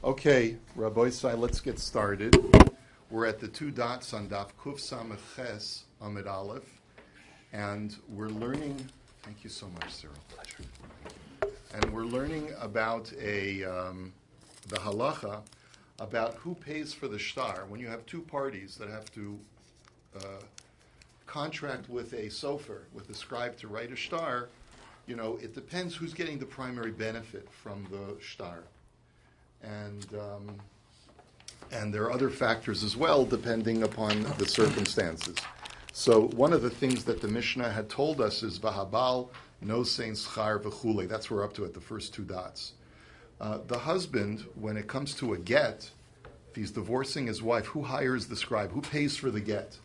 Okay, Rabbi, let's get started. We're at the two dots on Daf Kuf Samech Ches Amid Aleph, and we're learning. Thank you so much, Cyril. Pleasure. And we're learning about the halacha about who pays for the shtar when you have two parties that have to contract with a sofer, with a scribe to write a shtar. You know, it depends who's getting the primary benefit from the shtar. And there are other factors as well, depending upon the circumstances. So one of the things that the Mishnah had told us is Vahabal no sein schar v'chule. That's what we're up to at the first two dots. The husband, when it comes to a get, if he's divorcing his wife, who hires the scribe? Who pays for the get?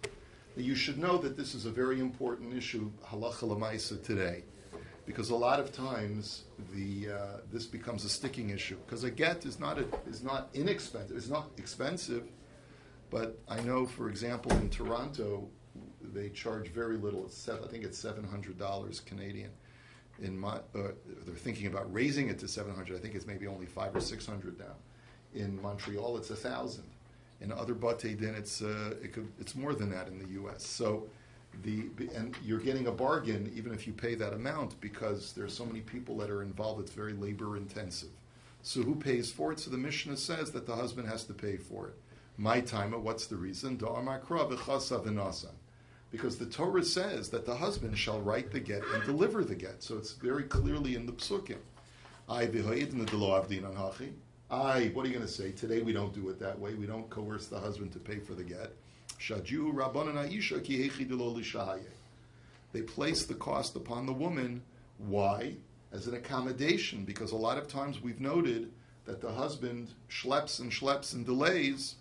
You should know that this is a very important issue, halacha l'maisa, today. Because a lot of times this becomes a sticking issue. Because a get is not inexpensive. It's not expensive, but I know, for example, in Toronto, they charge very little. I think it's $700 Canadian. They're thinking about raising it to $700. I think it's maybe only $500 or $600 now. In Montreal, it's $1,000. In other batei din, it's more than that in the U.S. So. And you're getting a bargain even if you pay that amount because there's so many people that are involved. It's very labor intensive. So who pays for it? So the Mishnah says that the husband has to pay for it. My timer, what's the reason? Because the Torah says that the husband shall write the get and deliver the get. So it's very clearly in the psukim. What are you going to say? Today we don't do it that way. We don't coerce the husband to pay for the get. They place the cost upon the woman. Why? As an accommodation, because a lot of times we've noted that the husband schleps and delays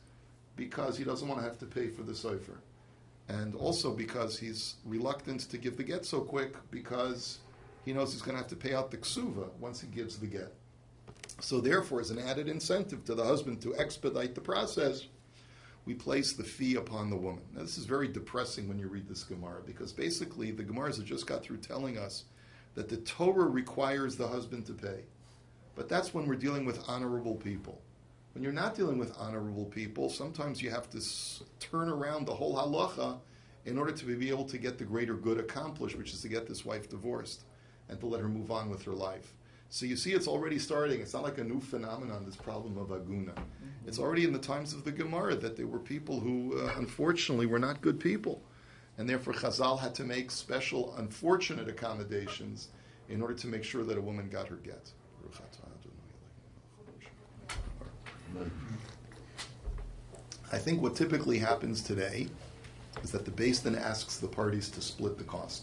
because he doesn't want to have to pay for the sofer. And also because he's reluctant to give the get so quick because he knows he's going to have to pay out the ksuva once he gives the get. So therefore, as an added incentive to the husband to expedite the process, we place the fee upon the woman. Now, this is very depressing when you read this Gemara, because basically the Gemaras have just got through telling us that the Torah requires the husband to pay. But that's when we're dealing with honorable people. When you're not dealing with honorable people, sometimes you have to turn around the whole halacha in order to be able to get the greater good accomplished, which is to get this wife divorced and to let her move on with her life. So you see, it's already starting. It's not like a new phenomenon, this problem of aguna. Mm-hmm. It's already in the times of the Gemara that there were people who, unfortunately, were not good people. And therefore, Chazal had to make special, unfortunate accommodations in order to make sure that a woman got her get. I think what typically happens today is that the Beis Din asks the parties to split the cost.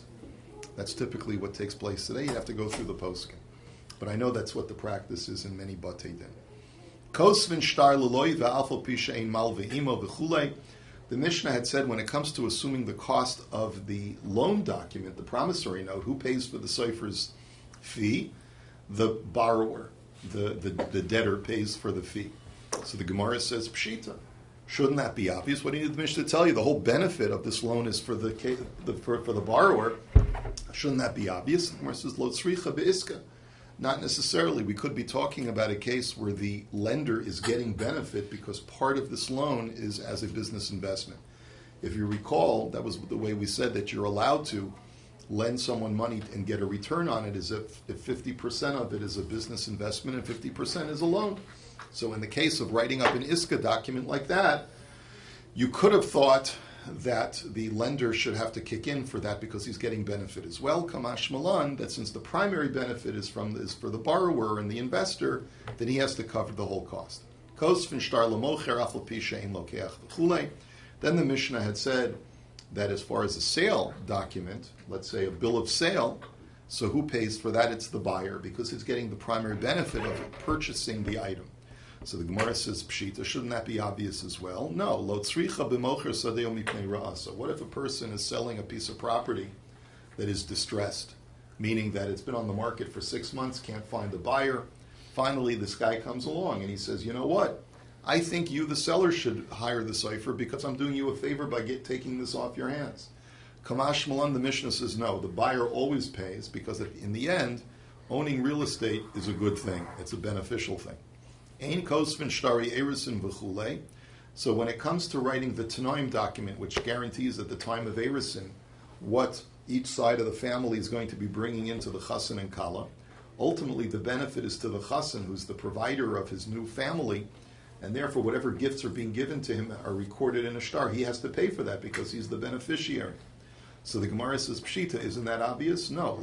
That's typically what takes place today. You have to go through the poskim. But I know that's what the practice is in many batei din. The Mishnah had said when it comes to assuming the cost of the loan document, the promissory note, who pays for the sofer's fee? The borrower, the debtor pays for the fee. So the Gemara says, Pshita. Shouldn't that be obvious? What do you need the Mishnah to tell you? The whole benefit of this loan is for the borrower. Shouldn't that be obvious? The Gemara says, Lo tzricha be'iska. Not necessarily. We could be talking about a case where the lender is getting benefit because part of this loan is as a business investment. If you recall, that was the way we said that you're allowed to lend someone money and get a return on it as if 50% of it is a business investment and 50% is a loan. So in the case of writing up an ISKA document like that, you could have thought that the lender should have to kick in for that because he's getting benefit as well. Kamash Malan, that since the primary benefit is for the borrower and the investor, then he has to cover the whole cost. Then the Mishnah had said that as far as a sale document, let's say a bill of sale, so who pays for that? It's the buyer because he's getting the primary benefit of purchasing the item. So the Gemara says, Pshita, shouldn't that be obvious as well? No. Lo tzricha b'mocher sadeo mipnei ra'asa. What if a person is selling a piece of property that is distressed, meaning that it's been on the market for 6 months, can't find a buyer. Finally, this guy comes along and he says, you know what? I think you, the seller, should hire the sofer because I'm doing you a favor by taking this off your hands. Kamash Malan, the Mishnah says, no. The buyer always pays because in the end, owning real estate is a good thing. It's a beneficial thing. Ein kosvin shtari erisin v'chulei. So when it comes to writing the Tanoim document, which guarantees at the time of erisin what each side of the family is going to be bringing into the chassan and kala, ultimately the benefit is to the chassan, who's the provider of his new family, and therefore whatever gifts are being given to him are recorded in a shtar. He has to pay for that because he's the beneficiary. So the Gemara says, Pshita, isn't that obvious? No.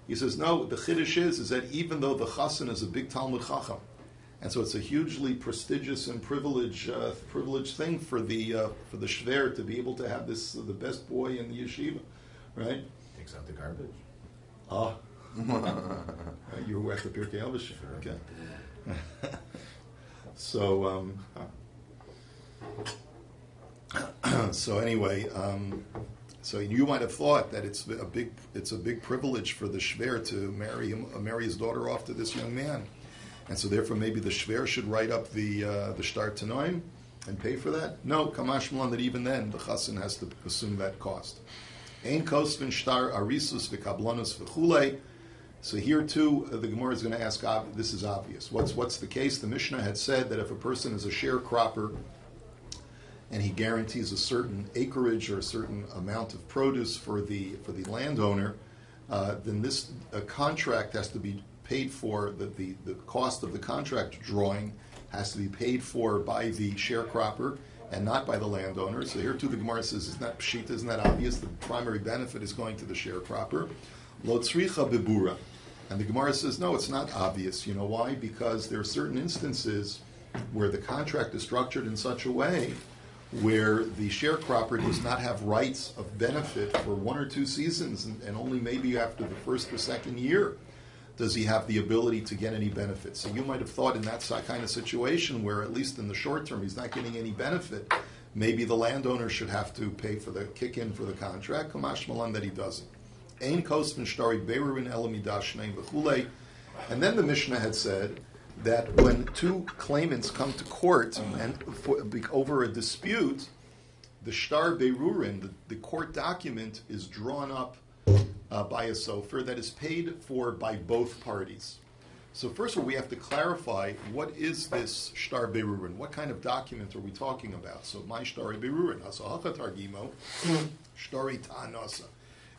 He says, no, the Chiddush is that even though the chassan is a big Talmud Chacham, and so it's a hugely prestigious and privileged thing for the shver to be able to have this, the best boy in the yeshiva, right? Takes out the garbage. Ah. You were at the Pirkei Avos. Okay. So, so anyway, so you might have thought that it's a big privilege for the shver to marry his daughter off to this young man, and so therefore maybe the shver should write up the shtar tanoim and pay for that. No, kamash malan, that even then the chassan has to assume that cost. Ein kosvin shtar arisus v'kablanus v'chulei. So here too, the Gemara is going to ask, this is obvious. What's the case? The Mishnah had said that if a person is a sharecropper and he guarantees a certain acreage or a certain amount of produce for the landowner, then this contract has to be paid for. The cost of the contract drawing has to be paid for by the sharecropper and not by the landowner. So here too, the Gemara says, isn't that pshita? Isn't that obvious? The primary benefit is going to the sharecropper. Lo tzricha bebura. And the Gemara says, no, it's not obvious. You know why? Because there are certain instances where the contract is structured in such a way where the sharecropper does not have rights of benefit for 1 or 2 seasons, and only maybe after the first or second year does he have the ability to get any benefit. So you might have thought in that kind of situation where, at least in the short term, he's not getting any benefit, maybe the landowner should have to pay for the kick-in for the contract. Kamash malan, that he doesn't. Ein kosvin shtari berurin elamidah shneim v'chulei. And then the Mishnah had said that when 2 claimants come to court and over a dispute, the shtar berurin, the court document, is drawn up by a sofer that is paid for by both parties. So first of all, we have to clarify, what is this shtar berurin? What kind of document are we talking about? So my shtar berurin, hasahacha targimo, shtari ta'anasa.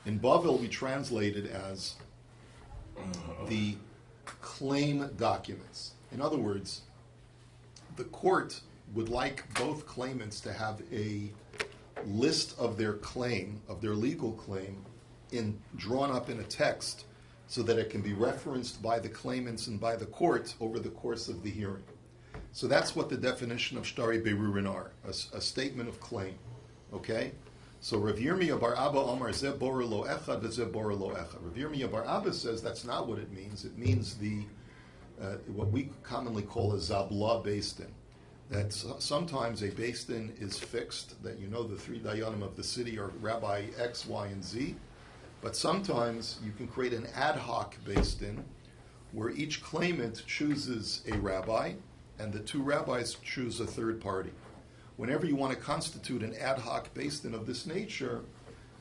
In Bavel, we translate it as the claim documents. In other words, the court would like both claimants to have a list of their claim, of their legal claim, drawn up in a text so that it can be referenced by the claimants and by the court over the course of the hearing. So that's what the definition of shtari berurin are, a statement of claim. Okay? So Rav Yirmiyah bar Abba Omar zeh bora lo echad v'zeh bora lo echad. Rav Yirmiyah bar Abba says that's not what it means. It means what we commonly call a zabla beis din. That sometimes a beis din is fixed, that the 3 dayanim of the city are Rabbi X, Y, and Z. But sometimes you can create an ad hoc beis din where each claimant chooses a rabbi and the 2 rabbis choose a third party. Whenever you want to constitute an ad hoc beis din of this nature,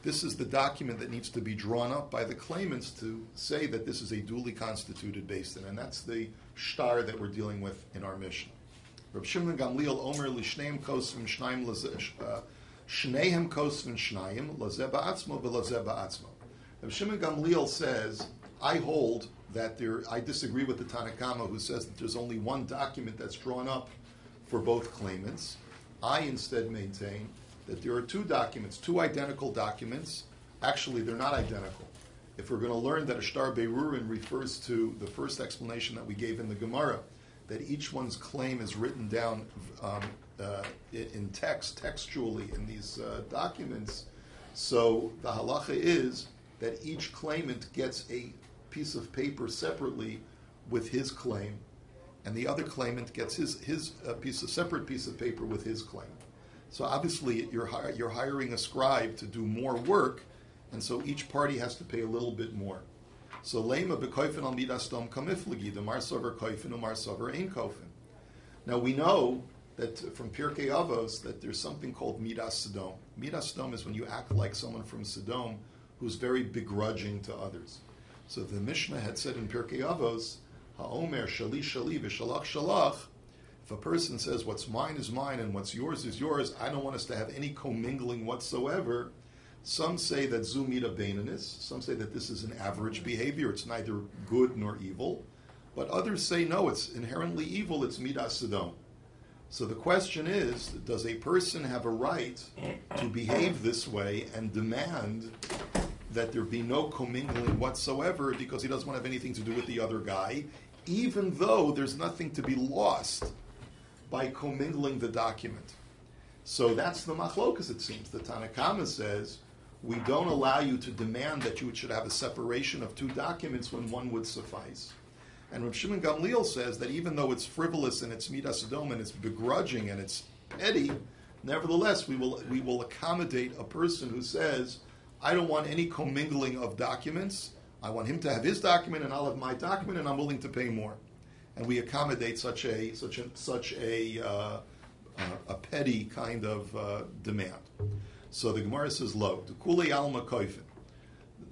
this is the document that needs to be drawn up by the claimants to say that this is a duly constituted beis din, and that's the shtar that we're dealing with in our mission. Reb Shimon Gamliel Omer Lishneim Kosvin Shnayim Shnehem Kosvin Shnayim Lazeh Ba'atzmo V'Lazeh Ba'atzmo. Reb Shimon Gamliel says, I hold that I disagree with the Tanakama who says that there's only one document that's drawn up for both claimants. I instead maintain that there are 2 documents, 2 identical documents. Actually, they're not identical. If we're going to learn that a shtar berurin refers to the first explanation that we gave in the Gemara, that each one's claim is written down in text, textually in these documents, so the halacha is that each claimant gets a piece of paper separately with his claim, and the other claimant gets his separate piece of paper with his claim. So obviously you're hiring a scribe to do more work, and so each party has to pay a little bit more. So lema bekoifen al midas dom kamiflagi, the mar sover koifen umar sover ein kofen. Now we know that from Pirkei Avos that there's something called midas Sodom. Midas Sodom is when you act like someone from Sodom who's very begrudging to others. So the Mishnah had said in Pirkei Avos, Ha'omer shali shali v'shalach shalach. If a person says what's mine is mine and what's yours is yours, I don't want us to have any commingling whatsoever. Some say that zu mida beinanis. Some say that this is an average behavior. It's neither good nor evil. But others say no, it's inherently evil. It's midas sedom. So the question is, does a person have a right to behave this way and demand that there be no commingling whatsoever because he doesn't want to have anything to do with the other guy, even though there's nothing to be lost by commingling the document? So that's the machlokas, it seems. The Tanna Kama says, we don't allow you to demand that you should have a separation of two documents when one would suffice. And Rav Shimon Gamliel says that even though it's frivolous and it's midas adom and it's begrudging and it's petty, nevertheless we will accommodate a person who says, I don't want any commingling of documents. I want him to have his document and I'll have my document and I'm willing to pay more. And we accommodate such a petty kind of demand. So the Gemara says, lo, kule alma koifin.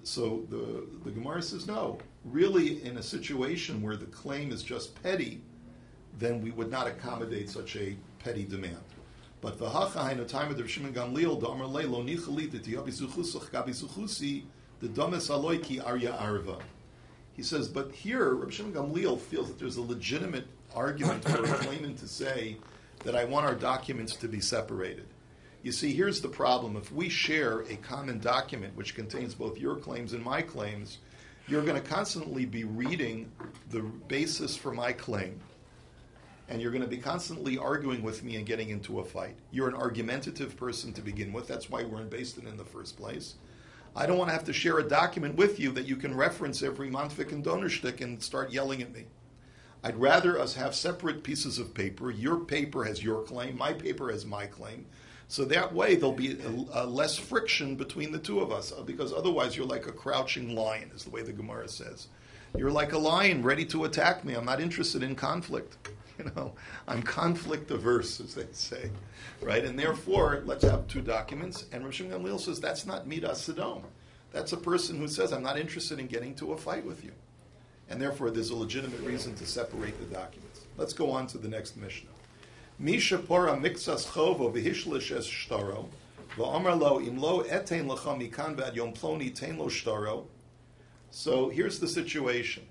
So the Gemara says, no. Really, in a situation where the claim is just petty, then we would not accommodate such a petty demand. But the hacha in the time of the Shimon Gamliel, the Amar Lei lo nichalit tiyabi zuchusach gabi zuchusi the dames aloi ki arya arva. He says, but here Rabbi Shimon Gamliel feels that there's a legitimate argument for a claimant to say that I want our documents to be separated. You see, here's the problem. If we share a common document which contains both your claims and my claims, you're going to constantly be reading the basis for my claim, and you're going to be constantly arguing with me and getting into a fight. You're an argumentative person to begin with. That's why we're in Beis Din in the first place. I don't want to have to share a document with you that you can reference every Manfik and Donnerstück and start yelling at me. I'd rather us have separate pieces of paper. Your paper has your claim. My paper has my claim. So that way there'll be less friction between the two of us, because otherwise you're like a crouching lion, is the way the Gemara says. You're like a lion ready to attack me. I'm not interested in conflict. I'm conflict averse, as they say, right? And therefore, let's have two documents. And Rav Shimon Gamliel says that's not midas sedom. That's a person who says I'm not interested in getting to a fight with you, and therefore there's a legitimate reason to separate the documents. Let's go on to the next Mishnah. Misha pora mixas chovo v'hishlish es shtaro v'amar lo im lo etein lecha mikan v'ad yom ploni tein lo shtaro. So here's the situation.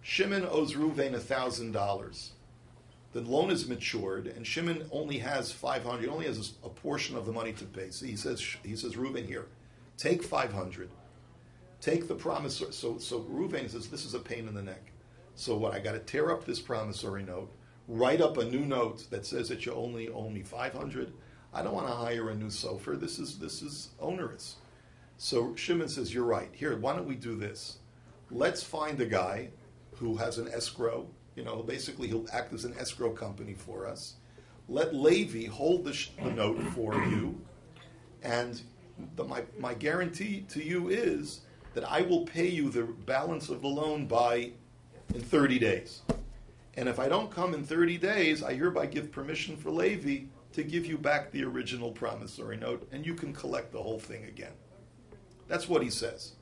Shimon owes Reuven $1,000. The loan is matured, and Shimon only has $500. He only has a portion of the money to pay. So he says, Reuven, here, take $500. Take the promissory. So Reuven says, this is a pain in the neck. So what? I got to tear up this promissory note, write up a new note that says that you only owe me $500. I don't want to hire a new sofer. This is onerous. So Shimon says, you're right. Here, why don't we do this? Let's find a guy who has an escrow. Basically he'll act as an escrow company for us. Let Levi hold the note for you, and my guarantee to you is that I will pay you the balance of the loan in 30 days. And if I don't come in 30 days, I hereby give permission for Levi to give you back the original promissory note, and you can collect the whole thing again. That's what he says.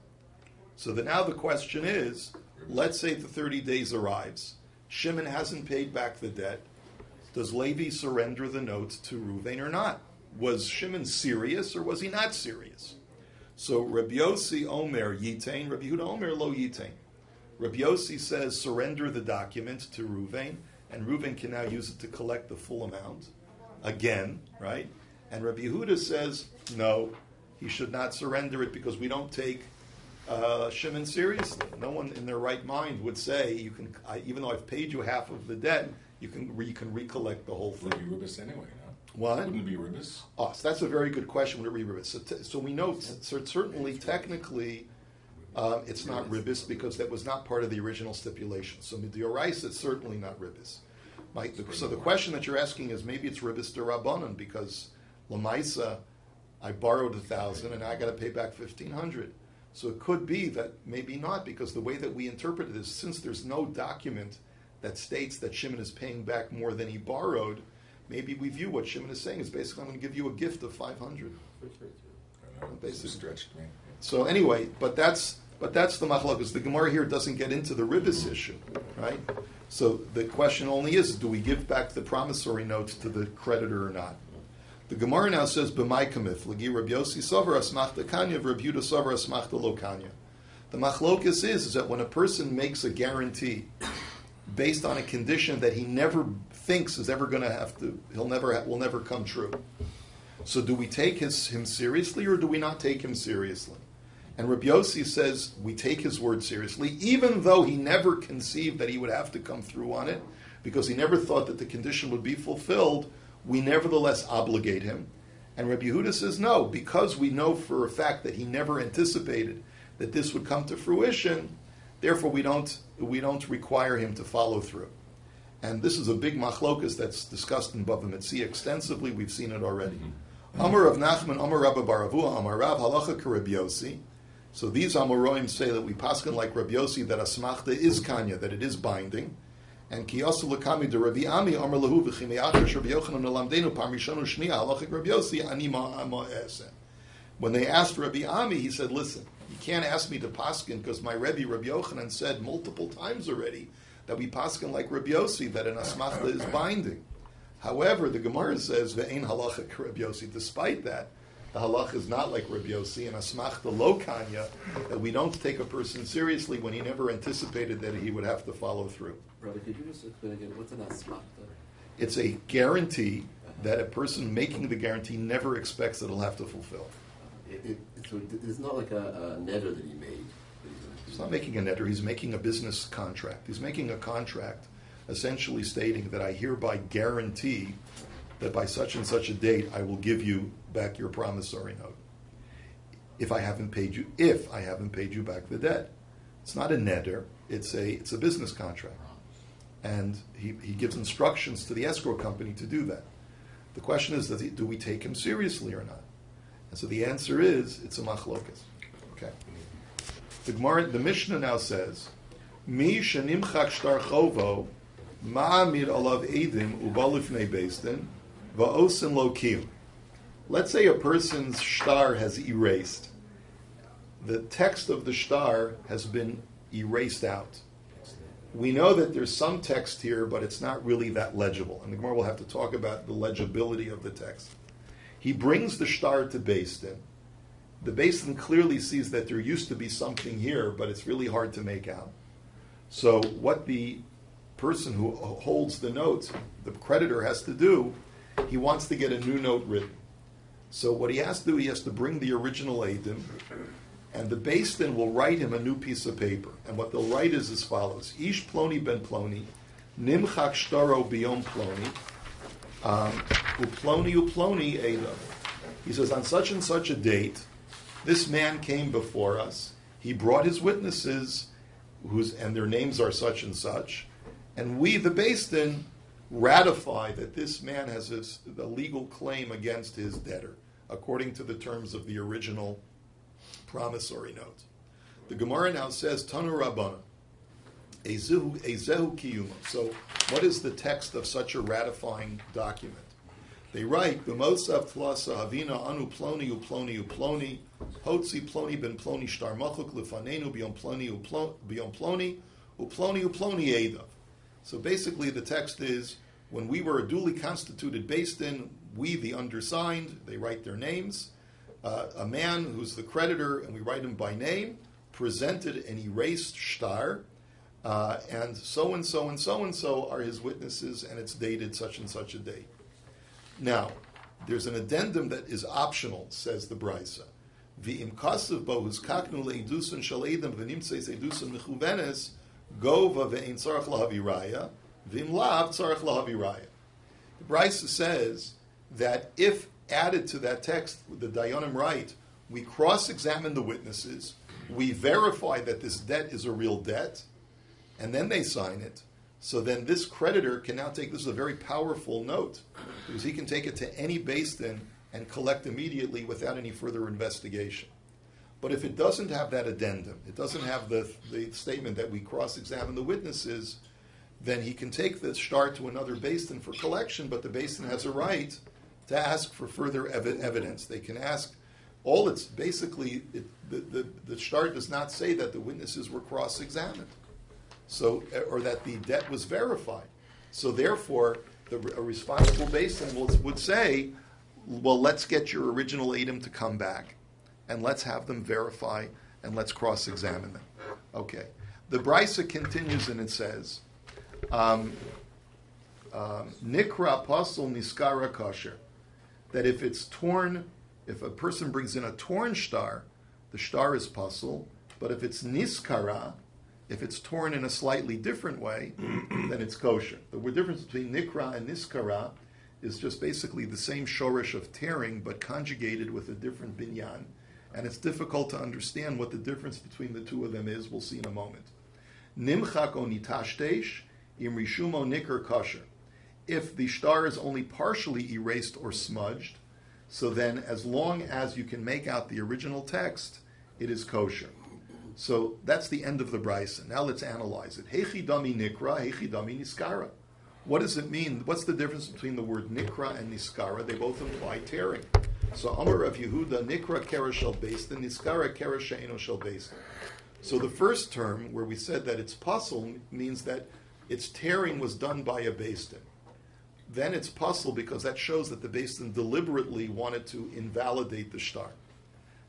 So now the question is, let's say the 30 days arrives. Shimon hasn't paid back the debt. Does Levi surrender the note to Reuven or not? Was Shimon serious or was he not serious? So Rabbi Yossi Omer Yitain, Rabbi Yehuda Omer Lo Yitain. Rabbi Yossi says surrender the document to Reuven, and Reuven can now use it to collect the full amount again, right? And Rabbi Yehuda says no, he should not surrender it because we don't take Shimon seriously. No one in their right mind would say even though I've paid you half of the debt, you can recollect the whole thing. Would it be ribis anyway? No? What? Wouldn't it be ribis? Oh, so that's a very good question. Would it be ribis? So we know certainly technically it's not ribis because that was not part of the original stipulation. So midiorais, it's certainly not ribis. So the question that you're asking is maybe it's ribis derabanan because lamaisa I borrowed 1,000 and I got to pay back 1,500. So it could be that maybe not, because the way that we interpret it is since there's no document that states that Shimon is paying back more than he borrowed, maybe we view what Shimon is saying is basically I'm going to give you a gift of 500. Basically stretched me. So anyway, but that's But that's the machlokas. The Gemara here doesn't get into the ribis issue, right? So the question only is, do we give back the promissory notes to the creditor or not? The Gemara now says, "B'may kamif lagi Rabbi Yossi Sover asmachta kanya, Rabbi Yehuda Sover asmachta lo kanya." The machlokas is that when a person makes a guarantee based on a condition that he never thinks is ever going to have to, will never come true. So do we take him seriously or do we not take him seriously? And Rabbi Yossi says we take his word seriously, even though he never conceived that he would have to come through on it, because he never thought that the condition would be fulfilled. We nevertheless obligate him. And Rabbi Yehuda says no, because we know for a fact that he never anticipated that this would come to fruition. Therefore, we don't require him to follow through. And this is a big machlokas that's discussed in Bava Basra extensively. We've seen it already. Amar Rav Nachman, Amar Rabbi Baravua, Amar Rav Halacha Rabbi Yossi. So these Amoroim say that we paskin like Rabbi Yossi that asmachta is kanya, that it is binding. And kiyasu lekami de Rabbi Ami Amar Lahu v'chimeyachash Rabbi Yochanan Nelamdenu Parmishanu Shnia Halacha Rabbi Yossi Ani Ma'ama Esen. When they asked Rabbi Ami, he said, "Listen, you can't ask me to paskin because my Rebbe Rabbi Yochanan said multiple times already that we paskin like Rabbi Yossi that an asmachta is binding." However, the Gemara says ve'ein halacha Rabbi Yossi. Despite that, the halacha is not like Rabbi Yossi and asmachta lo kanya, that we don't take a person seriously when he never anticipated that he would have to follow through. Rabbi, could you just explain again what's an asmachta? It's a guarantee that a person making the guarantee never expects that he'll have to fulfill. So it's not like a netter that he made. He's not making a netter, he's making a business contract. He's making a contract essentially stating that I hereby guarantee that by such and such a date I will give you back your promissory note. If I haven't paid you back the debt. It's not a netter, it's a business contract. And he gives instructions to the escrow company to do that. The question is, do we take him seriously or not? And so the answer is, it's a machlokas. Okay. The Mishnah now says, Mi shenimchak shtar chovo, ma'amid alav edim ubalifnei beisdin, va'osin lo kiyum. Let's say a person's shtar has erased. The text of the shtar has been erased out. We know that there's some text here, but it's not really that legible. And the Gemara will have to talk about the legibility of the text. He brings the shtar to Beis Din. The Beis Din clearly sees that there used to be something here, but it's really hard to make out. So what the person who holds the note, the creditor, has to do, he wants to get a new note written. So what he has to do, he has to bring the original Eidim, and the Beis Din will write him a new piece of paper. And what they'll write is as follows: Ish Ploni ben Ploni, Nimchak Shtaro Biyom Ploni, Uploni Eidim. He says, on such and such a date, this man came before us. He brought his witnesses, and their names are such and such, and we, the Beis Din, ratify that this man has a legal claim against his debtor, according to the terms of the original promissory note. The Gemara now says, Tanu Rabbana, Ezehu Kiyuma. So, what is the text of such a ratifying document? They write, B'mosav tlasa havina anu ploni uploni uploni, hotzi ploni ben ploni shtar machuk lefanenu b'yom ploni b'yom ploni uploni uploni edav. So basically the text is, when we were a duly constituted Beis Din, we, the undersigned, they write their names, a man who's the creditor, and we write him by name, presented an erased shtar, and so and so and so and so are his witnesses, and it's dated such and such a date. Now, there's an addendum that is optional, says the Brisa. V'im kasav bo hus kaknu le'edusun shal edem v'nimtzeis edusun mechuvenes gova ve'ein tzarech lahavi raya v'im lav tzarech lahavi raya. The Brisa says that if added to that text, the Dayanim write, we cross-examine the witnesses, we verify that this debt is a real debt, and then they sign it. So then this creditor can now take, this is a very powerful note, because he can take it to any Beis Din and collect immediately without any further investigation. But if it doesn't have that addendum, it doesn't have the statement that we cross-examine the witnesses, then he can take the shtar to another Beis Din for collection, but the Beis Din has a right to ask for further evidence. They can ask All it's basically, the shtar does not say that the witnesses were cross-examined, so or that the debt was verified. So therefore, a responsible basin would say, well, let's get your original item to come back, and let's have them verify, and let's cross-examine them. Okay. The Brisa continues and it says, Nikra pasul niskara kosher, that if it's torn, if a person brings in a torn shtar, the shtar is pasul, but if it's niskara, if it's torn in a slightly different way, then it's kosher. The difference between nikra and niskara is just basically the same shorish of tearing, but conjugated with a different binyan. And it's difficult to understand what the difference between the two of them is. We'll see in a moment. Nimchak o nitashdesh im rishumo nikr kosher. If the shtar is only partially erased or smudged, so then as long as you can make out the original text, it is kosher. So that's the end of the brisa. Now let's analyze it. Hechi dami nikra, hechi dami niskara. What does it mean? What's the difference between the word nikra and niskara? They both imply tearing. So Amar of Yehuda, nikra kera shel beis din, niskara kera she'eno shel beis din. So the first term, where we said that it's pasul, means that its tearing was done by a beis din. Then it's pasul because that shows that the beis din deliberately wanted to invalidate the shtar.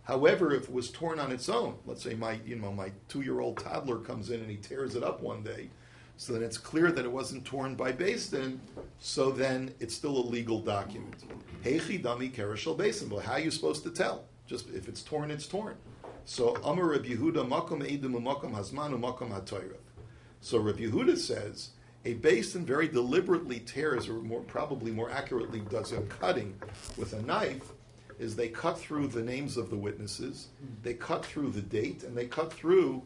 However, if it was torn on its own, let's say my 2-year-old toddler comes in and he tears it up one day, so then it's clear that it wasn't torn by beis din, so then it's still a legal document. Heichi dami kera shel beis din. Well, how are you supposed to tell? Just if it's torn, it's torn. So Amar Rabbi Yehuda, makom eidim u'makom hazman u'makom ha'toirav. So Rabbi Yehuda says a beis din very deliberately tears, or probably more accurately does a cutting with a knife, is they cut through the names of the witnesses, they cut through the date, and they cut through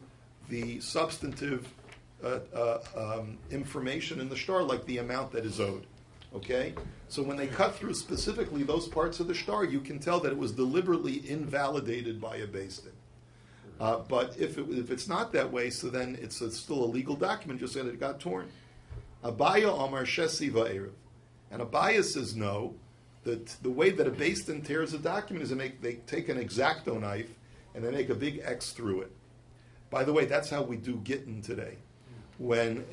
the substantive information in the shtar, like the amount that is owed. Okay? So when they cut through specifically those parts of the shtar, you can tell that it was deliberately invalidated by a beis din. But if it's not that way, so then it's still a legal document, just that it got torn. Abaya Omar Shesi Va'erev. And Abaya says no, that the way that a beis din tears a document is they take an X-Acto knife and they make a big X through it. By the way, that's how we do gittin today. When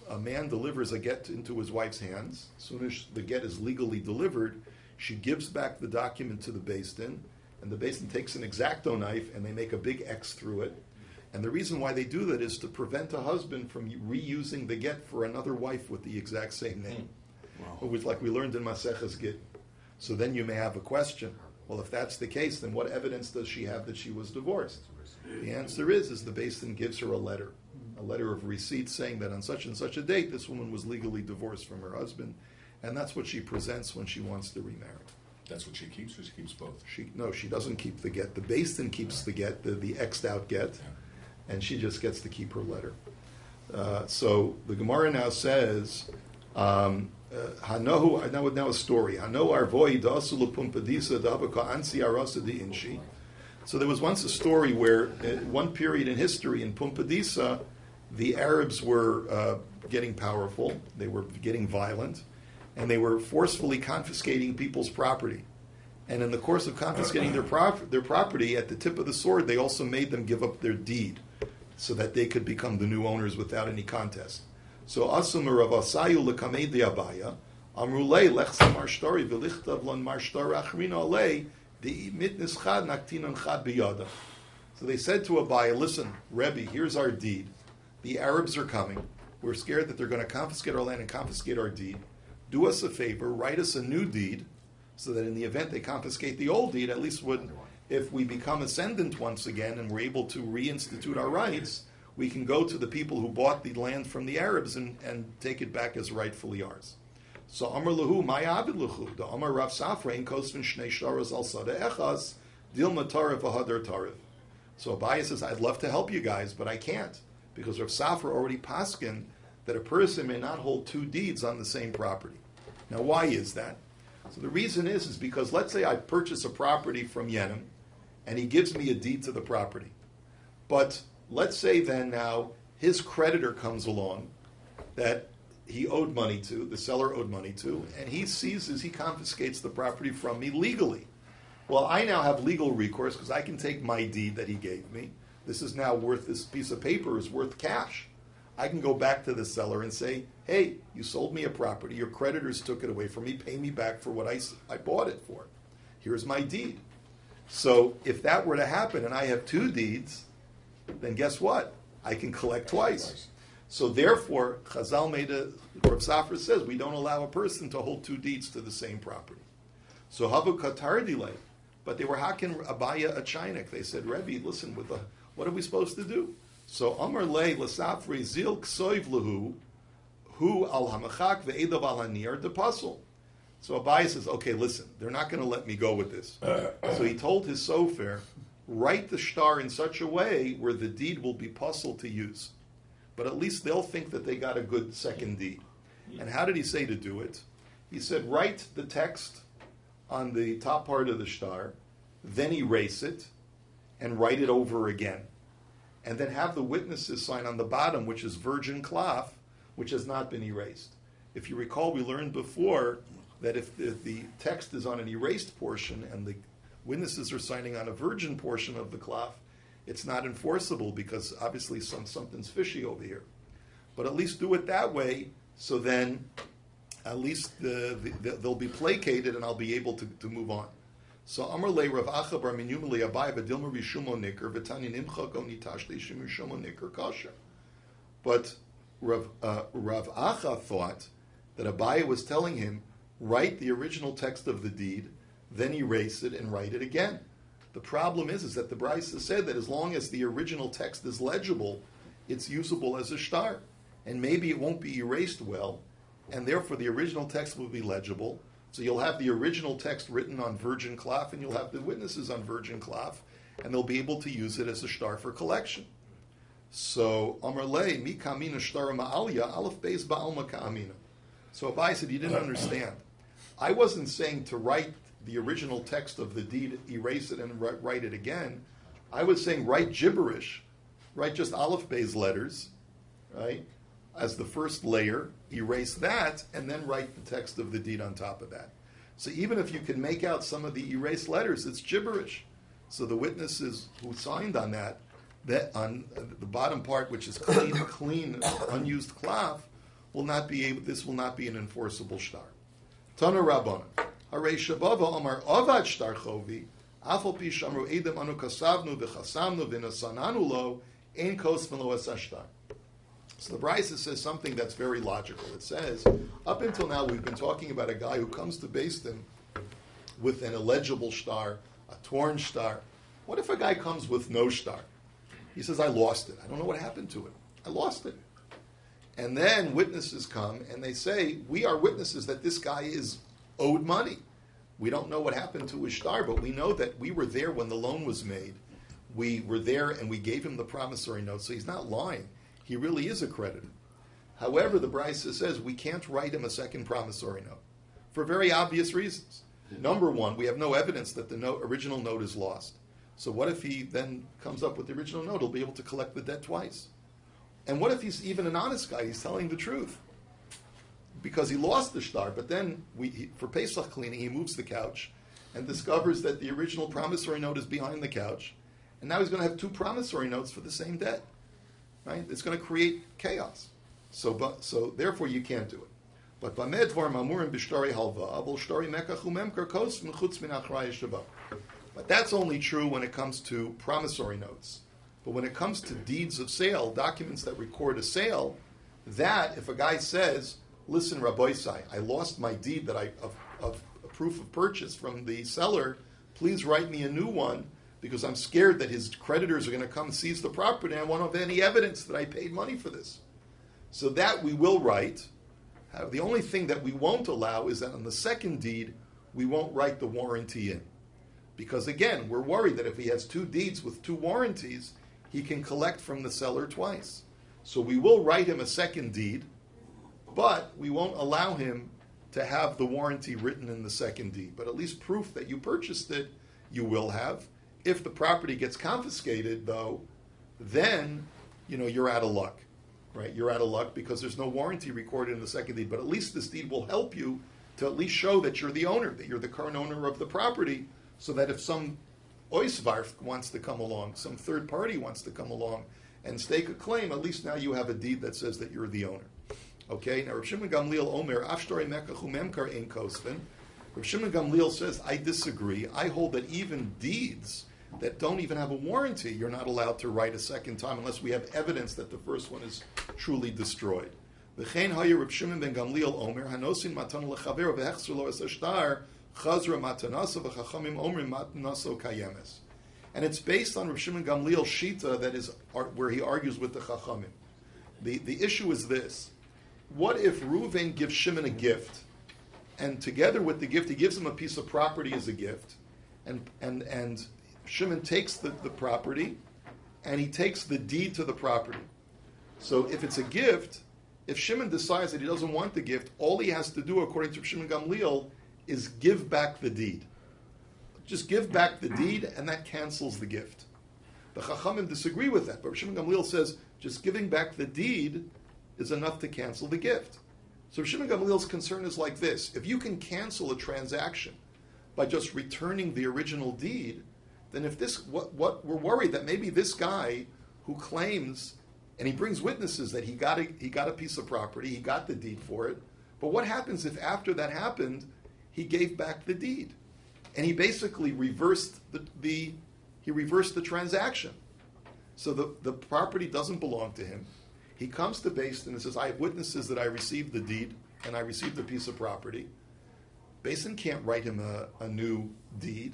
a man delivers a get into his wife's hands, as soon as the get is legally delivered, she gives back the document to the beis din, and the beis din takes an X-Acto knife and they make a big X through it. And the reason why they do that is to prevent a husband from reusing the get for another wife with the exact same name. Wow. Which, like we learned in Maseches Gittin. So then you may have a question. Well, if that's the case, then what evidence does she have that she was divorced? The answer is the beis din gives her a letter of receipt saying that on such and such a date, this woman was legally divorced from her husband, and that's what she presents when she wants to remarry. That's what she keeps, or she keeps both? She doesn't keep the get. The beis din keeps the get, the X'd out get, and she just gets to keep her letter. So the Gemara now says, Hanohu, now a story. Hanohu arvoi da'asulu pumpadisa da'avaka ansi arasa di inshi. So there was once a story where, one period in history in Pumpadisa, the Arabs were getting powerful, they were getting violent, and they were forcefully confiscating people's property. And in the course of confiscating their property, at the tip of the sword, they also made them give up their deed, so that they could become the new owners without any contest. So Asum Ravasayu Lekamei de Abaya, Amrulei Lech Samar Shtori Velichtav Lon Mar Shtor Achrina Alei the mitnis chad naktinon chad biyada. So they said to Abaya, listen, Rebbe, here's our deed. The Arabs are coming. We're scared that they're going to confiscate our land and confiscate our deed. Do us a favor, write us a new deed, so that in the event they confiscate the old deed, at least if we become ascendant once again and we're able to reinstitute our rights, we can go to the people who bought the land from the Arabs and take it back as rightfully ours. So Amar Lahu, my Abid Lahu, the Amar Rav Safra, Kosvin Shnei Shtaras al Sada Echas, Dilma Tarif Ahadar Tarif. So Abaya says, I'd love to help you guys, but I can't, because Rav Safra already paskin that a person may not hold two deeds on the same property. Now, why is that? So the reason is because let's say I purchase a property from Yenim, and he gives me a deed to the property. But let's say then now his creditor comes along that he owed money to, the seller owed money to, and he seizes, he confiscates the property from me legally. well, I now have legal recourse because I can take my deed that he gave me. This is now worth, this piece of paper is worth cash. I can go back to the seller and say, hey, you sold me a property, your creditors took it away from me, pay me back for what I bought it for. Here's my deed. So if that were to happen and I have two deeds, then guess what? I can collect twice. So therefore, Chazal made Rav Safra says, we don't allow a person to hold two deeds to the same property. So Havu Katar delay, but they were hakin Abaya a Chinik. They said, Rebbe, listen, what are we supposed to do? So Amar Le Lasafri Zil Ksoiv Lahu Hu Al Hamachak Ve'edav Al Hanir de Puzzle. So Abaya says, okay, listen, they're not going to let me go with this. So he told his sofer, write the shtar in such a way where the deed will be puzzle to use. But at least they'll think that they got a good second deed. And how did he say to do it? He said, write the text on the top part of the shtar, then erase it, and write it over again. And then have the witnesses sign on the bottom, which is virgin cloth, which has not been erased. If you recall, we learned before that if the text is on an erased portion and the witnesses are signing on a virgin portion of the cloth, it's not enforceable because obviously something's fishy over here. But at least do it that way, so then at least they'll be placated and I'll be able to move on. So Amar Le Rav Acha Bar Minyum Le Abai V'Dilma Rishumo Nicker V'Tanya Nimcha Go Nitash Leishim Rishumo Nicker Kasher. But Rav Acha thought that Abai was telling him, write the original text of the deed, then erase it and write it again. The problem is that the Brisa said that as long as the original text is legible, it's usable as a shtar. And maybe it won't be erased well, and therefore the original text will be legible. So you'll have the original text written on virgin cloth, and you'll have the witnesses on virgin cloth, and they'll be able to use it as a shtar for collection. So, Amar Le, mi kamina shtar ma'alya, aleph beis ba'alma ka'amina. So Abai said, you didn't understand. I wasn't saying to write the original text of the deed, erase it and write it again. I was saying write gibberish, write just aleph beis letters, right, as the first layer, erase that, and then write the text of the deed on top of that. So even if you can make out some of the erased letters, it's gibberish. So the witnesses who signed on that on the bottom part, which is clean, unused cloth, will not be able. This will not be an enforceable shtar. Tana Rabbana. Harei Shabava Amar Avad Shtar Chovi, Afal Pi Shamru Edem Anu Kasavnu V'Chasamnu V'Nasananu Lo Ein Kos V'Lo Asashtar. So the Brisa says something that's very logical. It says, up until now we've been talking about a guy who comes to Beis Din with an illegible shtar, a torn shtar. What if a guy comes with no shtar? He says, I lost it. I don't know what happened to it. I lost it. And then witnesses come and they say, we are witnesses that this guy is owed money. We don't know what happened to his shtar, but we know that we were there when the loan was made. We were there and we gave him the promissory note, so he's not lying. He really is a creditor. However, the Brisa says we can't write him a second promissory note for very obvious reasons. Number one, we have no evidence that the original note is lost. So what if he then comes up with the original note? He'll be able to collect the debt twice. And what if he's even an honest guy? He's telling the truth. Because he lost the shtar, but then for Pesach cleaning, he moves the couch and discovers that the original promissory note is behind the couch. And now he's going to have two promissory notes for the same debt. Right? It's going to create chaos. So therefore you can't do it. But but that's only true when it comes to promissory notes. But when it comes to deeds of sale, documents that record a sale, that if a guy says, listen, Rabbi Sai, I lost my deed of proof of purchase from the seller, please write me a new one because I'm scared that his creditors are going to come seize the property and I won't have any evidence that I paid money for this. So that we will write. The only thing that we won't allow is that on the second deed, we won't write the warranty in. Because again, we're worried that if he has two deeds with two warranties, he can collect from the seller twice. So we will write him a second deed, but we won't allow him to have the warranty written in the second deed. But at least proof that you purchased it, you will have. If the property gets confiscated, though, then you're out of luck, right? You're out of luck because there's no warranty recorded in the second deed. But at least this deed will help you to at least show that you're the owner, that you're the current owner of the property. so that if some oisvarf wants to come along, some third party wants to come along and stake a claim, at least now you have a deed that says that you're the owner. Okay, now Rav Shimon Gamliel Omer, Afshtori Mekachu Memkar Ein Kosven. Rav Shimon Gamliel says, I disagree. I hold that even deeds that don't even have a warranty, you're not allowed to write a second time unless we have evidence that the first one is truly destroyed. V'chein haya Rav Shimon ben Gamliel Omer, Hanosin matan lechaver v'hechzer lo es ashtar, chazra matanasa v'chachamim omrim matanaso kayemes. And it's based on Rav Shimon Gamliel's shita that is where he argues with the chachamim. The issue is this. What if Reuven gives Shimon a gift, and together with the gift, he gives him a piece of property as a gift, and Shimon takes the property, and he takes the deed to the property. So if it's a gift, if Shimon decides that he doesn't want the gift, all he has to do, according to Shimon Gamliel, is give back the deed. Just give back the deed, and that cancels the gift. The Chachamim disagree with that, but Shimon Gamliel says just giving back the deed is enough to cancel the gift. So Shimon Gamliel's concern is like this. If you can cancel a transaction by just returning the original deed, then if this, what we're worried that maybe this guy who claims, and he brings witnesses that he got a piece of property, he got the deed for it, but what happens if after that happened, he gave back the deed? And he basically reversed the transaction. So the property doesn't belong to him. He comes to Beis Din and says, I have witnesses that I received the deed and I received a piece of property. Beis Din can't write him a new deed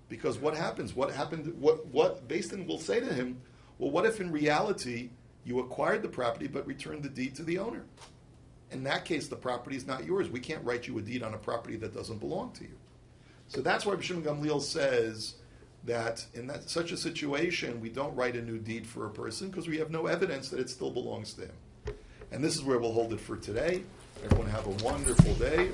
because what happens? What Beis Din will say to him, well, what if in reality you acquired the property but returned the deed to the owner? In that case, the property is not yours. We can't write you a deed on a property that doesn't belong to you. So that's why Shimon Gamliel says that in such a situation, we don't write a new deed for a person because we have no evidence that it still belongs to him. And this is where we'll hold it for today. Everyone have a wonderful day.